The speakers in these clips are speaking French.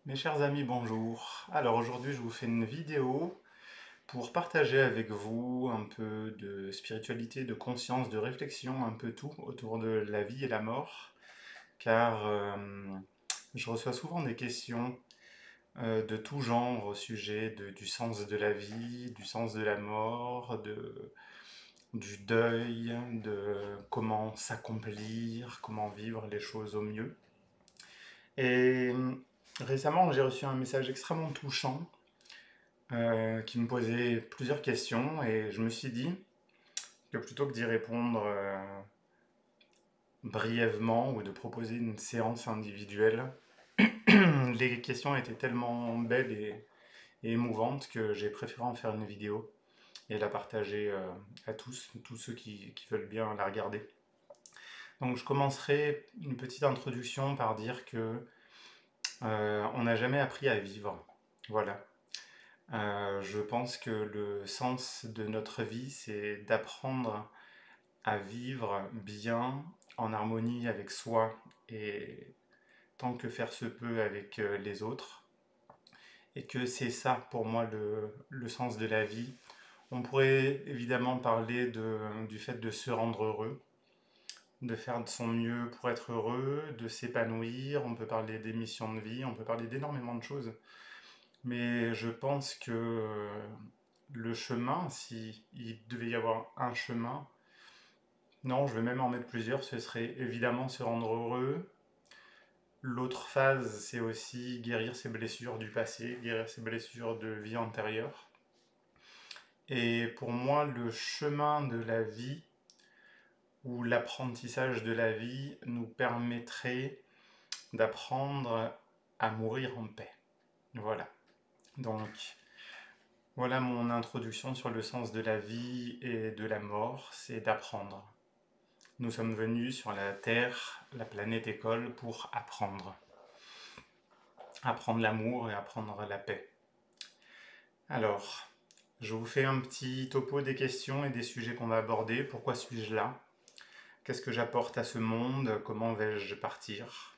Mes chers amis, bonjour. Alors aujourd'hui, je vous fais une vidéo pour partager avec vous un peu de spiritualité, de conscience, de réflexion, un peu tout autour de la vie et la mort, car je reçois souvent des questions de tout genre au sujet du sens de la vie, du sens de la mort, du deuil, de comment s'accomplir, comment vivre les choses au mieux. Et récemment, j'ai reçu un message extrêmement touchant qui me posait plusieurs questions et je me suis dit que plutôt que d'y répondre brièvement ou de proposer une séance individuelle, les questions étaient tellement belles et émouvantes que j'ai préféré en faire une vidéo et la partager à tous ceux qui veulent bien la regarder. Donc je commencerai une petite introduction par dire que on n'a jamais appris à vivre. Voilà. Je pense que le sens de notre vie, c'est d'apprendre à vivre bien, en harmonie avec soi et tant que faire se peut avec les autres. Et que c'est ça pour moi le sens de la vie. On pourrait évidemment parler du fait de se rendre heureux, de faire de son mieux pour être heureux, de s'épanouir, on peut parler des missions de vie, on peut parler d'énormément de choses. Mais je pense que le chemin, si il devait y avoir un chemin, non, je vais même en mettre plusieurs, ce serait évidemment se rendre heureux. L'autre phase, c'est aussi guérir ses blessures du passé, guérir ses blessures de vie antérieure. Et pour moi, le chemin de la vie ou l'apprentissage de la vie nous permettrait d'apprendre à mourir en paix. Voilà. Donc, voilà mon introduction sur le sens de la vie et de la mort, c'est d'apprendre. Nous sommes venus sur la Terre, la planète école, pour apprendre. Apprendre l'amour et apprendre la paix. Alors, je vous fais un petit topo des questions et des sujets qu'on va aborder. Pourquoi suis-je là? Qu'est-ce que j'apporte à ce monde? Comment vais-je partir?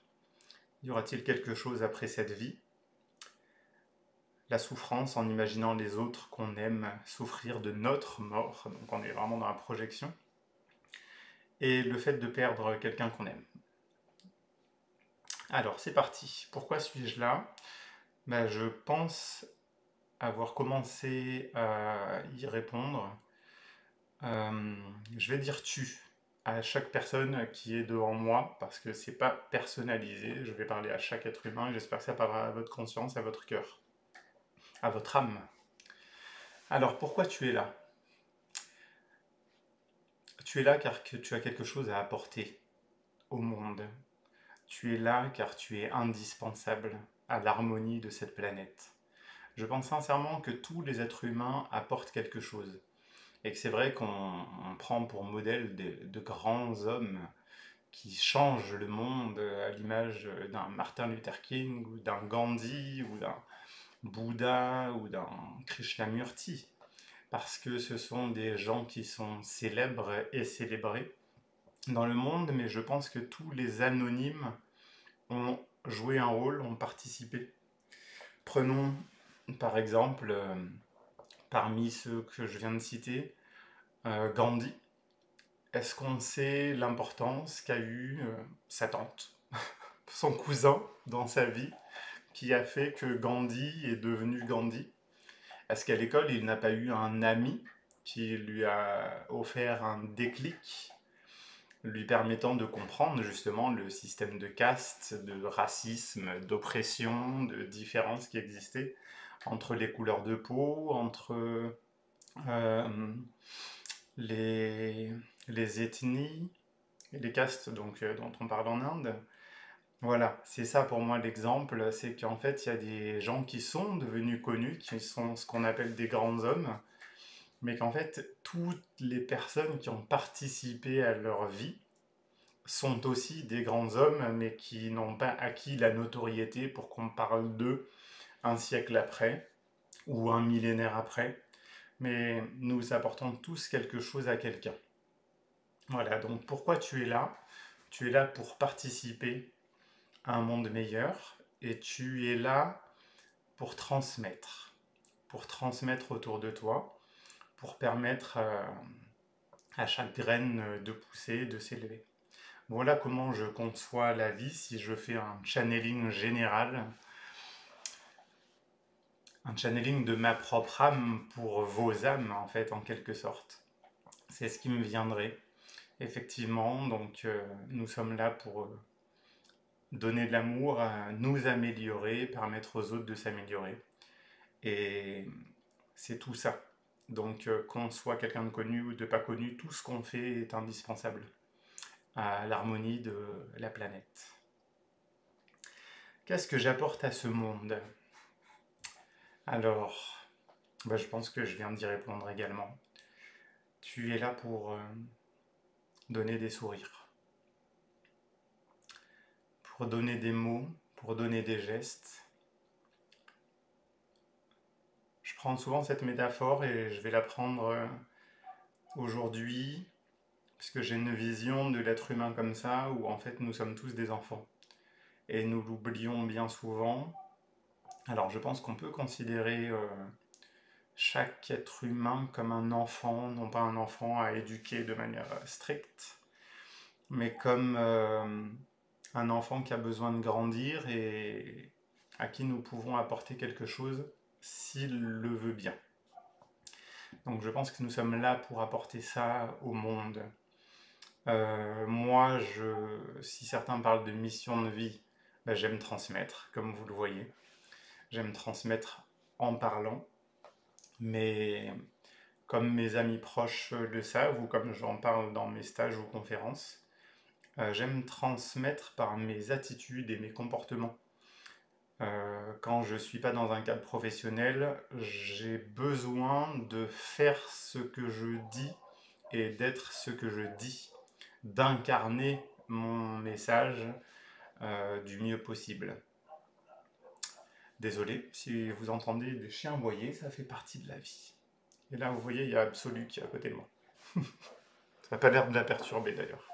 Y aura-t-il quelque chose après cette vie? La souffrance en imaginant les autres qu'on aime souffrir de notre mort, donc on est vraiment dans la projection. Et le fait de perdre quelqu'un qu'on aime. Alors, c'est parti. Pourquoi suis-je là? Je pense avoir commencé à y répondre. Je vais dire tu à chaque personne qui est devant moi parce que c'est pas personnalisé. Je vais parler à chaque être humain et j'espère que ça parlera à votre conscience, à votre cœur, à votre âme. Alors pourquoi tu es là? Tu es là car que tu as quelque chose à apporter au monde. Tu es là car tu es indispensable à l'harmonie de cette planète. Je pense sincèrement que tous les êtres humains apportent quelque chose. Et que c'est vrai qu'on prend pour modèle de grands hommes qui changent le monde à l'image d'un Martin Luther King ou d'un Gandhi ou d'un Bouddha ou d'un Krishnamurti. Parce que ce sont des gens qui sont célèbres et célébrés dans le monde, mais je pense que tous les anonymes ont joué un rôle, ont participé. Prenons par exemple, parmi ceux que je viens de citer, Gandhi. Est-ce qu'on sait l'importance qu'a eu sa tante, son cousin dans sa vie, qui a fait que Gandhi est devenu Gandhi? Est-ce qu'à l'école, il n'a pas eu un ami qui lui a offert un déclic, lui permettant de comprendre justement le système de caste, de racisme, d'oppression, de différence qui existait entre les couleurs de peau, entre euh, les, les ethnies et les castes dont on parle en Inde. Voilà, c'est ça pour moi l'exemple, c'est qu'en fait il y a des gens qui sont devenus connus, qui sont ce qu'on appelle des grands hommes, mais qu'en fait toutes les personnes qui ont participé à leur vie sont aussi des grands hommes, mais qui n'ont pas acquis la notoriété pour qu'on parle d'eux un siècle après ou un millénaire après, mais nous apportons tous quelque chose à quelqu'un. Voilà, donc pourquoi tu es là? Tu es là pour participer à un monde meilleur et tu es là pour transmettre autour de toi, pour permettre à chaque graine de pousser, de s'élever. Voilà comment je conçois la vie si je fais un channeling général, un channeling de ma propre âme pour vos âmes, en fait, en quelque sorte. C'est ce qui me viendrait, effectivement. Donc, nous sommes là pour donner de l'amour, nous améliorer, permettre aux autres de s'améliorer. Et c'est tout ça. Donc, qu'on soit quelqu'un de connu ou de pas connu, tout ce qu'on fait est indispensable à l'harmonie de la planète. Qu'est-ce que j'apporte à ce monde? Alors, je pense que je viens d'y répondre également. Tu es là pour donner des sourires, pour donner des mots, pour donner des gestes. Je prends souvent cette métaphore et je vais la prendre aujourd'hui, puisque j'ai une vision de l'être humain comme ça, où en fait nous sommes tous des enfants. Et nous l'oublions bien souvent. Alors je pense qu'on peut considérer chaque être humain comme un enfant, non pas un enfant à éduquer de manière stricte, mais comme un enfant qui a besoin de grandir et à qui nous pouvons apporter quelque chose s'il le veut bien. Donc je pense que nous sommes là pour apporter ça au monde. Moi, si certains parlent de mission de vie, j'aime transmettre, comme vous le voyez. J'aime transmettre en parlant, mais comme mes amis proches le savent, ou comme j'en parle dans mes stages ou conférences, j'aime transmettre par mes attitudes et mes comportements. Quand je ne suis pas dans un cadre professionnel, j'ai besoin de faire ce que je dis et d'être ce que je dis, d'incarner mon message du mieux possible. Désolé si vous entendez des chiens aboyer, ça fait partie de la vie. Et là, vous voyez, il y a Absolu qui est à côté de moi. Ça n'a pas l'air de la perturber d'ailleurs.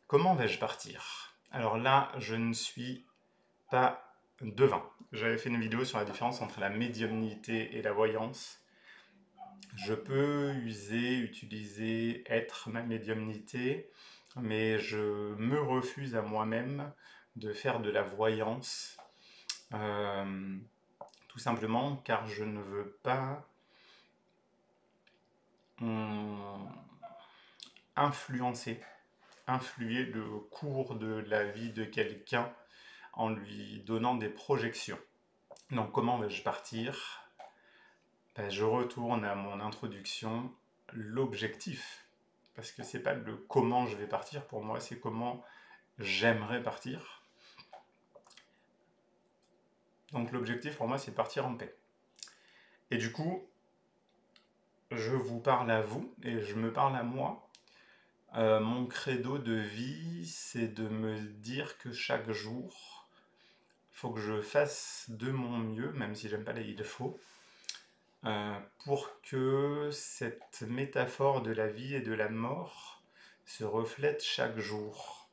Comment vais-je partir? Alors là, je ne suis pas devin. J'avais fait une vidéo sur la différence entre la médiumnité et la voyance. Je peux utiliser, être ma médiumnité, mais je me refuse à moi-même de faire de la voyance, tout simplement car je ne veux pas influer le cours de la vie de quelqu'un en lui donnant des projections. Donc comment vais-je partir? Je retourne à mon introduction, l'objectif. Parce que c'est pas le comment je vais partir pour moi, c'est comment j'aimerais partir. Donc l'objectif pour moi, c'est de partir en paix. Et du coup, je vous parle à vous et je me parle à moi. Mon credo de vie, c'est de me dire que chaque jour, il faut que je fasse de mon mieux, même si j'aime pas les il faut, pour que cette métaphore de la vie et de la mort se reflète chaque jour.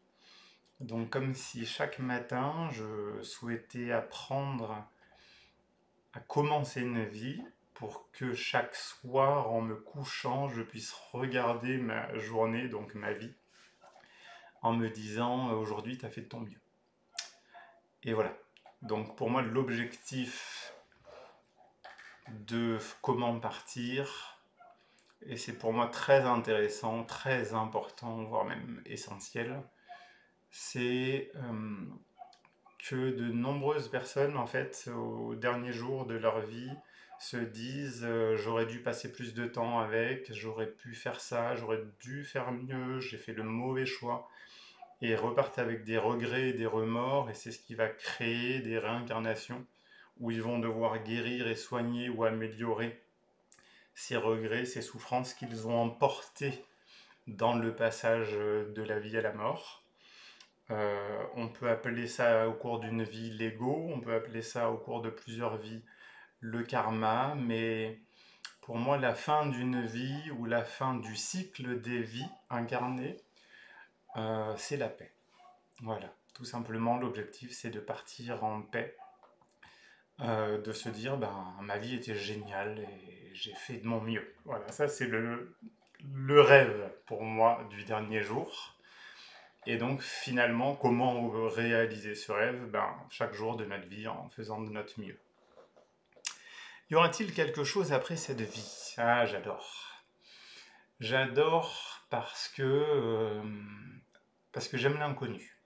Donc comme si chaque matin, je souhaitais apprendre à commencer une vie pour que chaque soir, en me couchant, je puisse regarder ma journée, donc ma vie, en me disant aujourd'hui, tu as fait de ton mieux. Et voilà. Donc pour moi, l'objectif de comment partir, et c'est pour moi très intéressant, très important, voire même essentiel, c'est que de nombreuses personnes, en fait, au dernier jour de leur vie, se disent j'aurais dû passer plus de temps avec, j'aurais pu faire ça, j'aurais dû faire mieux, j'ai fait le mauvais choix, et repartent avec des regrets et des remords, et c'est ce qui va créer des réincarnations où ils vont devoir guérir et soigner ou améliorer ces regrets, ces souffrances qu'ils ont emportées dans le passage de la vie à la mort. On peut appeler ça au cours d'une vie l'ego, on peut appeler ça au cours de plusieurs vies le karma, mais pour moi la fin d'une vie ou la fin du cycle des vies incarnées, c'est la paix. Voilà, Tout simplement, l'objectif, c'est de partir en paix, de se dire, ben, ma vie était géniale et j'ai fait de mon mieux. Voilà, ça c'est le rêve pour moi du dernier jour. Et donc finalement, comment réaliser ce rêve? Ben, chaque jour de notre vie en faisant de notre mieux. Y aura-t-il quelque chose après cette vie? Ah, j'adore. J'adore parce que j'aime l'inconnu.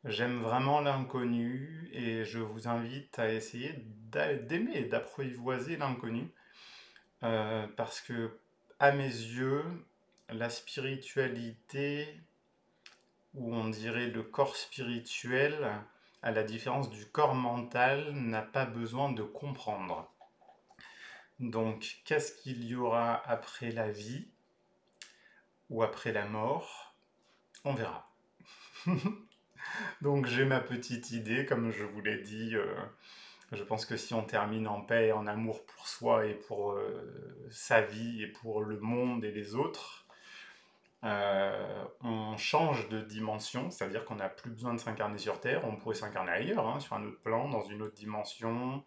J'aime vraiment l'inconnu et je vous invite à essayer d'aimer, d'apprivoiser l'inconnu. Parce que, à mes yeux, la spiritualité, ou on dirait le corps spirituel, à la différence du corps mental, n'a pas besoin de comprendre. Donc, qu'est-ce qu'il y aura après la vie ou après la mort? On verra. Donc, j'ai ma petite idée, comme je vous l'ai dit. Je pense que si on termine en paix et en amour pour soi et pour sa vie et pour le monde et les autres, on change de dimension, c'est-à-dire qu'on n'a plus besoin de s'incarner sur Terre, on pourrait s'incarner ailleurs, hein, sur un autre plan, dans une autre dimension,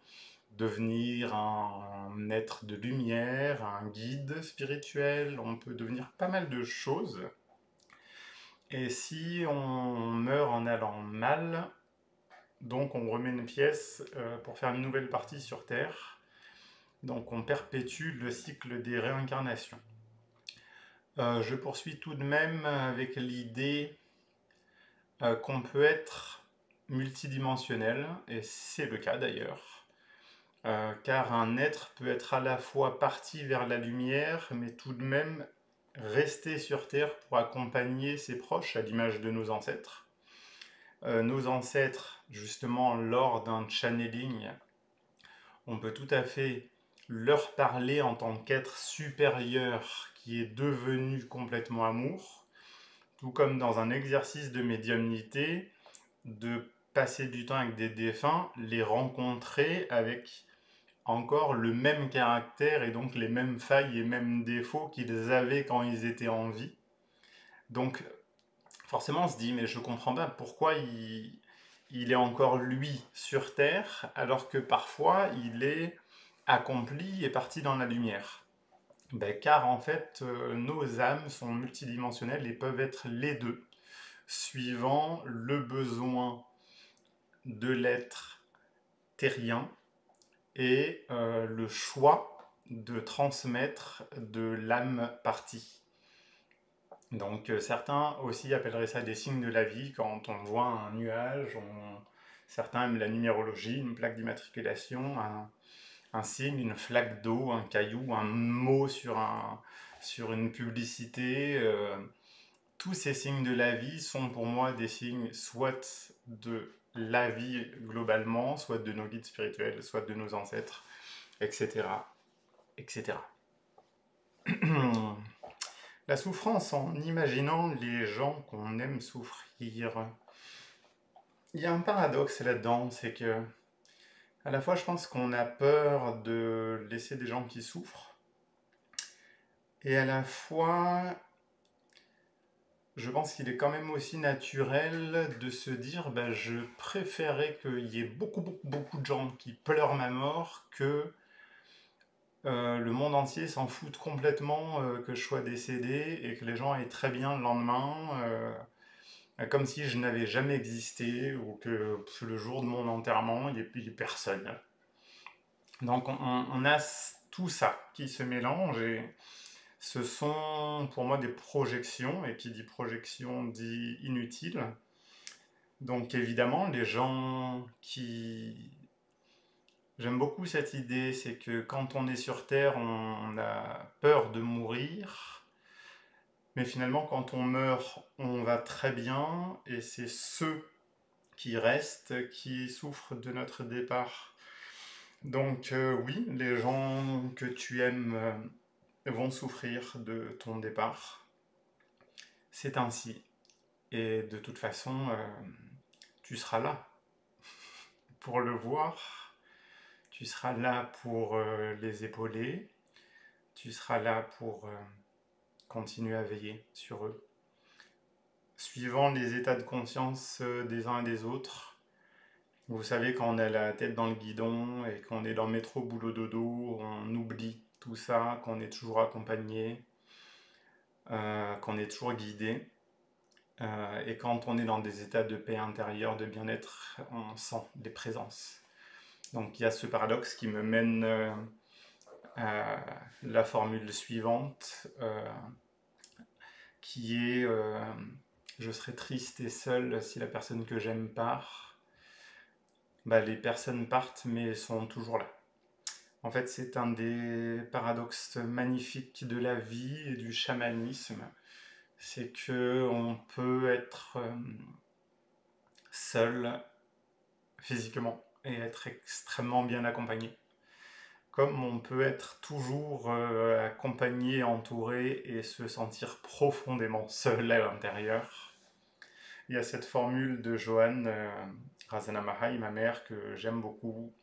devenir un être de lumière, un guide spirituel, on peut devenir pas mal de choses. Et si on meurt en allant mal, donc on remet une pièce pour faire une nouvelle partie sur Terre, donc on perpétue le cycle des réincarnations. Je poursuis tout de même avec l'idée qu'on peut être multidimensionnel, et c'est le cas d'ailleurs, car un être peut être à la fois parti vers la lumière, mais tout de même rester sur Terre pour accompagner ses proches, à l'image de nos ancêtres. Nos ancêtres, justement, lors d'un channeling, on peut tout à fait leur parler en tant qu'être supérieur qui est devenu complètement amour, tout comme dans un exercice de médiumnité, de passer du temps avec des défunts, les rencontrer avec encore le même caractère et donc les mêmes failles et mêmes défauts qu'ils avaient quand ils étaient en vie. Donc forcément on se dit mais je comprends pas pourquoi il est encore lui sur Terre alors que parfois il est accompli et parti dans la lumière. Ben, car en fait nos âmes sont multidimensionnelles et peuvent être les deux suivant le besoin de l'être terrien et le choix de transmettre de l'âme partie. Donc certains aussi appelleraient ça des signes de la vie. Quand on voit un nuage, certains aiment la numérologie, une plaque d'immatriculation, un signe, une flaque d'eau, un caillou, un mot sur une publicité. Tous ces signes de la vie sont pour moi des signes soit de la vie globalement, soit de nos guides spirituels, soit de nos ancêtres, etc. etc. La souffrance en imaginant les gens qu'on aime souffrir. Il y a un paradoxe là-dedans, c'est que à la fois je pense qu'on a peur de laisser des gens qui souffrent, et à la fois je pense qu'il est quand même aussi naturel de se dire bah, je préférais qu'il y ait beaucoup de gens qui pleurent ma mort que le monde entier s'en foute complètement que je sois décédé et que les gens aient très bien le lendemain, comme si je n'avais jamais existé ou que le jour de mon enterrement, il n'y ait personne. Donc on a tout ça qui se mélange et ce sont pour moi des projections, et qui dit projection dit inutile. Donc évidemment, les gens qui... J'aime beaucoup cette idée, c'est que quand on est sur Terre, on a peur de mourir, mais finalement quand on meurt, on va très bien, et c'est ceux qui restent qui souffrent de notre départ. Donc oui, les gens que tu aimes vont souffrir de ton départ. C'est ainsi. Et de toute façon, tu seras là pour le voir, tu seras là pour les épauler, tu seras là pour continuer à veiller sur eux. suivant les états de conscience des uns et des autres. Vous savez, quand on a la tête dans le guidon et qu'on est dans le métro boulot dodo, on oublie tout ça, qu'on est toujours accompagné, qu'on est toujours guidé. Et quand on est dans des états de paix intérieure, de bien-être, on sent des présences. Donc il y a ce paradoxe qui me mène à la formule suivante, qui est je serai triste et seul si la personne que j'aime part. Bah, les personnes partent mais sont toujours là. En fait, c'est un des paradoxes magnifiques de la vie et du chamanisme. C'est que on peut être seul physiquement et être extrêmement bien accompagné. Comme on peut être toujours accompagné, entouré et se sentir profondément seul à l'intérieur. Il y a cette formule de Johanne Razana Mahai, ma mère, que j'aime beaucoup,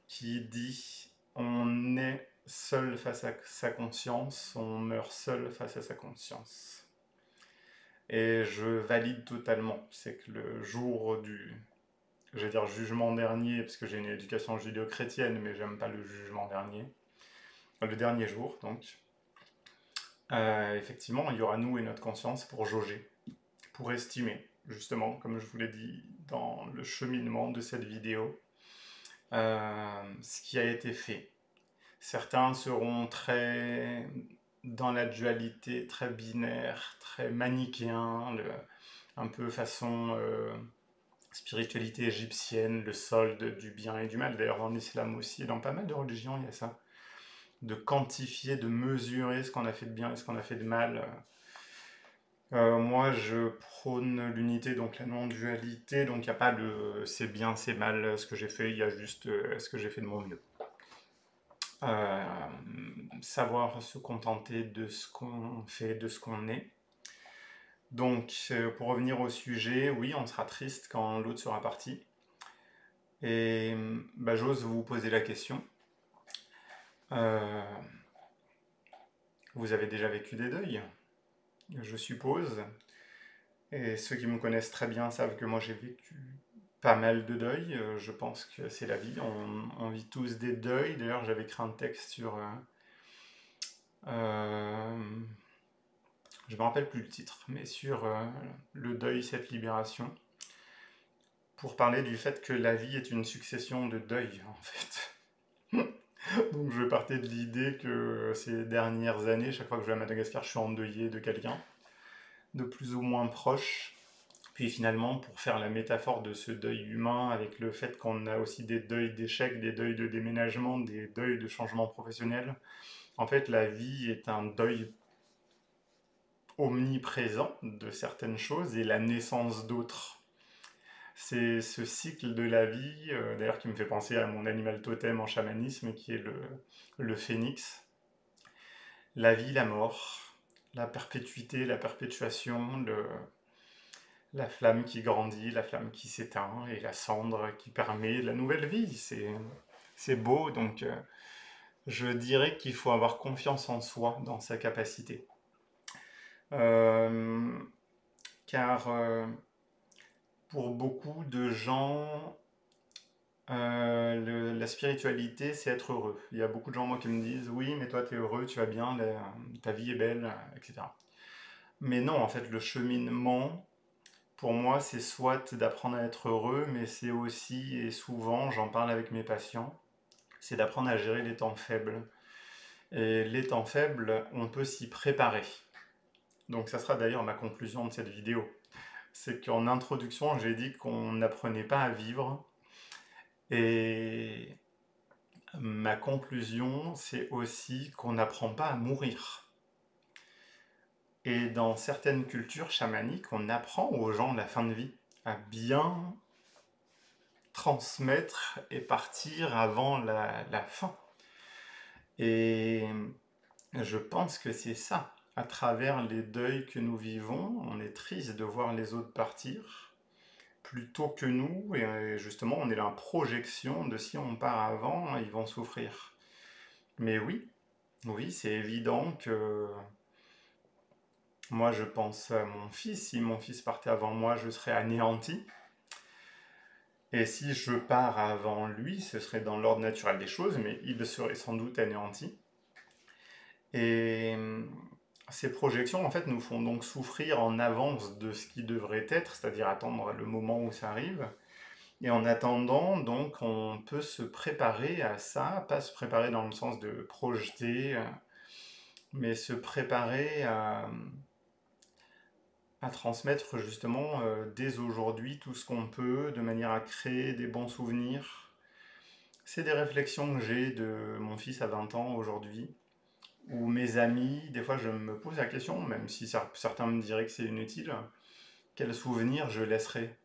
qui dit on est seul face à sa conscience, on meurt seul face à sa conscience. Et je valide totalement. C'est que le jour du, je vais dire jugement dernier, parce que j'ai une éducation judéo-chrétienne, mais j'aime pas le jugement dernier, le dernier jour donc, effectivement, il y aura nous et notre conscience pour jauger, pour estimer, justement, comme je vous l'ai dit dans le cheminement de cette vidéo, ce qui a été fait. Certains seront très dans la dualité, très binaire, très manichéen, un peu façon spiritualité égyptienne, le solde du bien et du mal. D'ailleurs, dans l'islam aussi, et dans pas mal de religions, il y a ça. De quantifier, de mesurer ce qu'on a fait de bien et ce qu'on a fait de mal. Moi, je prône l'unité, donc la non-dualité, donc il n'y a pas de c'est bien, c'est mal ce que j'ai fait, il y a juste ce que j'ai fait de mon mieux. Savoir se contenter de ce qu'on fait, de ce qu'on est. Donc, pour revenir au sujet, oui, on sera triste quand l'autre sera parti. Et bah, j'ose vous poser la question. Euh, vous avez déjà vécu des deuils, je suppose. Et ceux qui me connaissent très bien savent que moi j'ai vécu pas mal de deuils. Je pense que c'est la vie. On vit tous des deuils. D'ailleurs, j'avais écrit un texte sur. Je me rappelle plus le titre, mais sur le deuil, cette libération, pour parler du fait que la vie est une succession de deuils, en fait. Donc je partais de l'idée que ces dernières années, chaque fois que je vais à Madagascar, je suis endeuillé de quelqu'un, de plus ou moins proche. Puis finalement, pour faire la métaphore de ce deuil humain, avec le fait qu'on a aussi des deuils d'échecs, des deuils de déménagement, des deuils de changement professionnel, en fait la vie est un deuil omniprésent de certaines choses et la naissance d'autres. C'est ce cycle de la vie, d'ailleurs, qui me fait penser à mon animal totem en chamanisme, qui est le phénix. La vie, la mort, la perpétuité, la perpétuation, la flamme qui grandit, la flamme qui s'éteint, et la cendre qui permet la nouvelle vie. C'est beau, donc je dirais qu'il faut avoir confiance en soi, dans sa capacité. Euh, car pour beaucoup de gens, la spiritualité, c'est être heureux. Il y a beaucoup de gens, moi, qui me disent, oui, mais toi, tu es heureux, tu vas bien, ta vie est belle, etc. Mais non, en fait, le cheminement, pour moi, c'est soit d'apprendre à être heureux, mais c'est aussi, et souvent, j'en parle avec mes patients, c'est d'apprendre à gérer les temps faibles. Et les temps faibles, on peut s'y préparer. Donc ça sera d'ailleurs ma conclusion de cette vidéo. C'est qu'en introduction, j'ai dit qu'on n'apprenait pas à vivre. Et ma conclusion, c'est aussi qu'on n'apprend pas à mourir. Et dans certaines cultures chamaniques, on apprend aux gens de la fin de vie à bien transmettre et partir avant la fin. Et je pense que c'est ça. À travers les deuils que nous vivons, on est triste de voir les autres partir plutôt que nous. Et justement, on est la projection de si on part avant, ils vont souffrir. Mais oui, oui, c'est évident que Moi, je pense à mon fils. Si mon fils partait avant moi, je serais anéanti. Et si je pars avant lui, ce serait dans l'ordre naturel des choses, mais il serait sans doute anéanti. Et ces projections, en fait, nous font donc souffrir en avance de ce qui devrait être, c'est-à-dire attendre le moment où ça arrive. Et en attendant, donc, on peut se préparer à ça, pas se préparer dans le sens de projeter, mais se préparer à transmettre justement dès aujourd'hui tout ce qu'on peut, de manière à créer des bons souvenirs. C'est des réflexions que j'ai de mon fils à 20 ans aujourd'hui, ou mes amis, des fois je me pose la question, même si certains me diraient que c'est inutile, quel souvenir je laisserai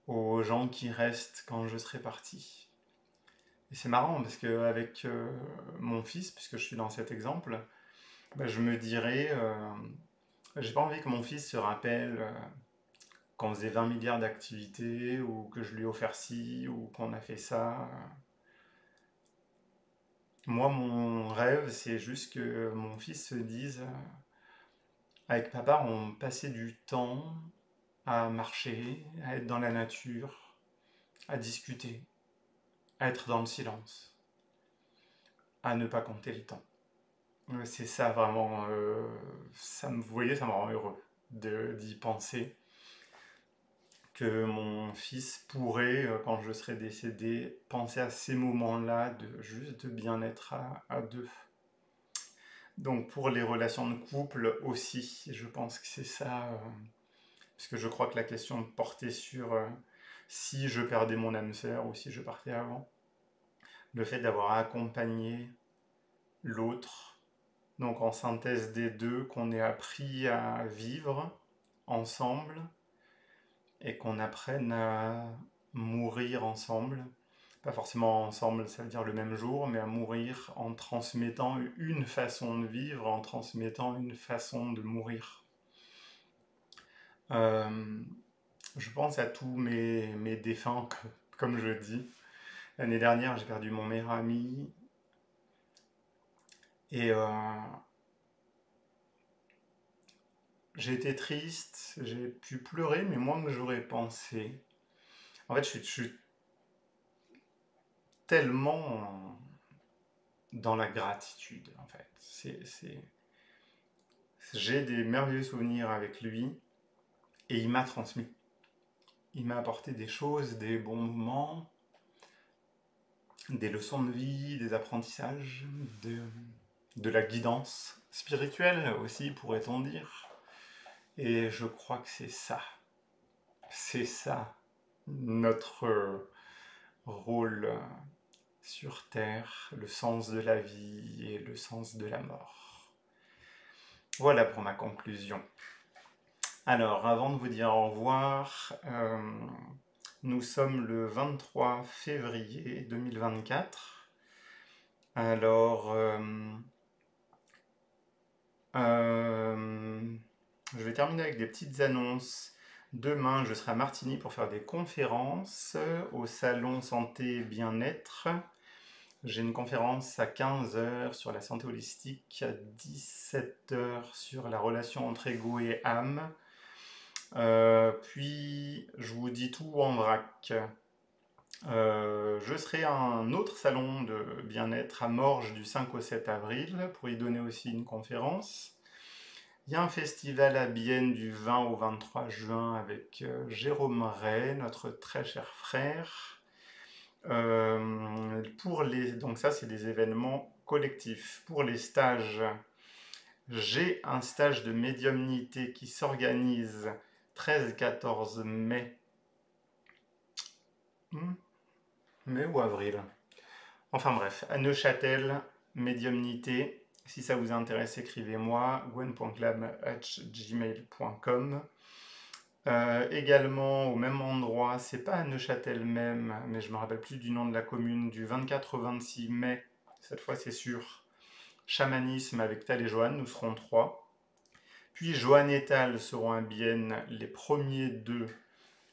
aux gens qui restent quand je serai parti. Et c'est marrant parce qu'avec mon fils, puisque je suis dans cet exemple, bah, je me dirais, j'ai pas envie que mon fils se rappelle qu'on faisait 20 milliards d'activités, ou que je lui ai offert ci, ou qu'on a fait ça. Moi, mon rêve, c'est juste que mon fils se dise, avec papa, on passait du temps à marcher, à être dans la nature, à discuter, à être dans le silence, à ne pas compter le temps. C'est ça vraiment, vous voyez, ça me rend heureux d'y penser, que mon fils pourrait, quand je serai décédé, penser à ces moments-là de juste de bien-être à deux. Donc pour les relations de couple aussi, je pense que c'est ça, parce que je crois que la question portait sur si je perdais mon âme sœur ou si je partais avant. Le fait d'avoir accompagné l'autre, donc en synthèse des deux, qu'on ait appris à vivre ensemble et qu'on apprenne à mourir ensemble. Pas forcément ensemble, ça veut dire le même jour, mais à mourir en transmettant une façon de vivre, en transmettant une façon de mourir. Euh, je pense à tous mes défunts, comme je dis. L'année dernière, j'ai perdu mon meilleur ami. Et j'ai été triste, j'ai pu pleurer, mais moins que j'aurais pensé. En fait, je suis tellement dans la gratitude, en fait. J'ai des merveilleux souvenirs avec lui, et il m'a transmis. Il m'a apporté des choses, des bons moments, des leçons de vie, des apprentissages, de la guidance spirituelle aussi, pourrait-on dire. Et je crois que c'est ça, notre rôle sur Terre, le sens de la vie et le sens de la mort. Voilà pour ma conclusion. Alors, avant de vous dire au revoir, nous sommes le 23 février 2024. Alors, je vais terminer avec des petites annonces. Demain, je serai à Martigny pour faire des conférences au salon santé bien-être. J'ai une conférence à 15 heures sur la santé holistique, à 17 heures sur la relation entre ego et âme. Puis, je vous dis tout en vrac. Je serai à un autre salon de bien-être à Morges du 5 au 7 avril pour y donner aussi une conférence. Il y a un festival à Bienne du 20 au 23 juin avec Jérôme Ray, notre très cher frère. Donc ça, c'est des événements collectifs. Pour les stages, j'ai un stage de médiumnité qui s'organise 13-14 mai. Mai ou avril. Enfin bref, à Neuchâtel, médiumnité. Si ça vous intéresse, écrivez-moi, gwen.clam@gmail.com. Également au même endroit, c'est pas à Neuchâtel même, mais je me rappelle plus du nom de la commune, du 24 au 26 mai, cette fois c'est sûr, chamanisme avec Tal et Joanne, nous serons trois. Puis Joanne et Tal seront à Bienne les premiers 2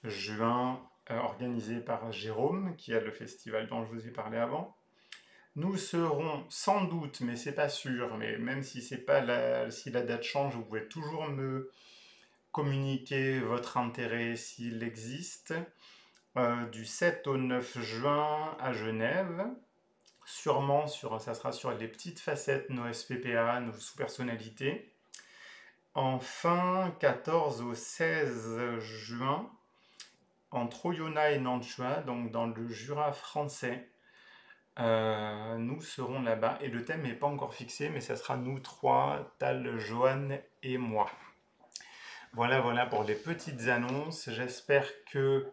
juin, organisés par Jérôme, qui a le festival dont je vous ai parlé avant. Nous serons sans doute, mais c'est pas sûr, mais même si c'est pas si la date change, vous pouvez toujours me communiquer votre intérêt s'il existe, du 7 au 9 juin à Genève. Sûrement ça sera sur les petites facettes, nos SPPA, nos sous-personnalités. Enfin, 14 au 16 juin, entre Oyonnax et Nantua, donc dans le Jura français. Nous serons là-bas et le thème n'est pas encore fixé, mais ça sera nous trois, Tal, Johan et moi. Voilà, voilà pour les petites annonces. J'espère que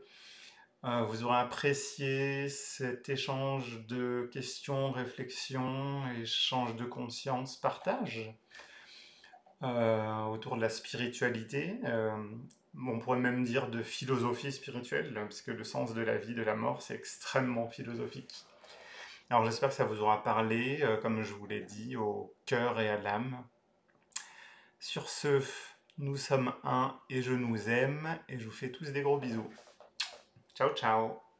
vous aurez apprécié cet échange de questions, réflexions, échange de conscience, partage autour de la spiritualité. On pourrait même dire de philosophie spirituelle, parce que le sens de la vie, de la mort, c'est extrêmement philosophique. Alors j'espère que ça vous aura parlé, comme je vous l'ai dit, au cœur et à l'âme. Sur ce, nous sommes un et je nous aime, et je vous fais tous des gros bisous. Ciao ciao.